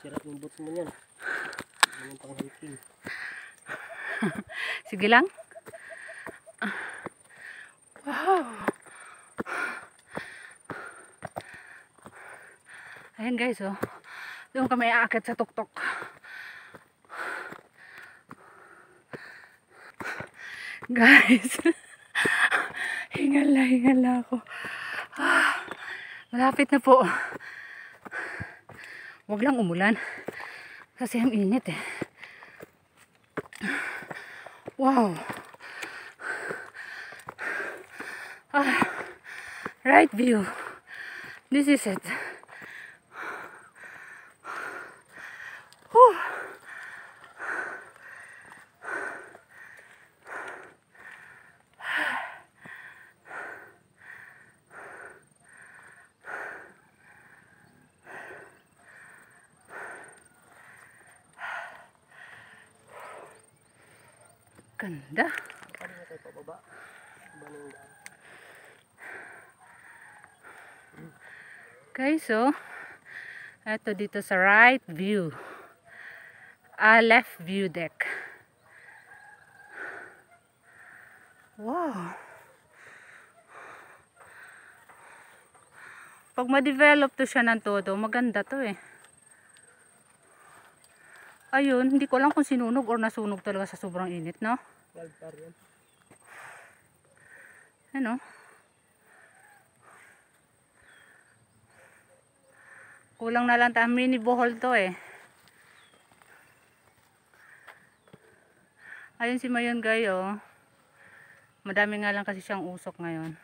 Sira yung boots mo yan. Yung pang hiking. Sige lang. Wow. Ayan guys, oh. Doon kami aakyat sa tuktok. Guys. Hingal na ako. Malapit na po. Huwag lang umulan. Kasi ang init eh. Wow. Right view. This is it. Whew. Ganda. Okay, so eto dito sa right view. Left view deck. Wow. Pag ma-develop to siya ng todo, maganda to eh. Ayun, hindi ko alam kung sinunog or nasunog talaga sa sobrang init, no? Ano? Kulang na lang tayo. Mini bohol to eh. Ayun si Mayon guys, oh. Madami nga lang kasi siyang usok ngayon.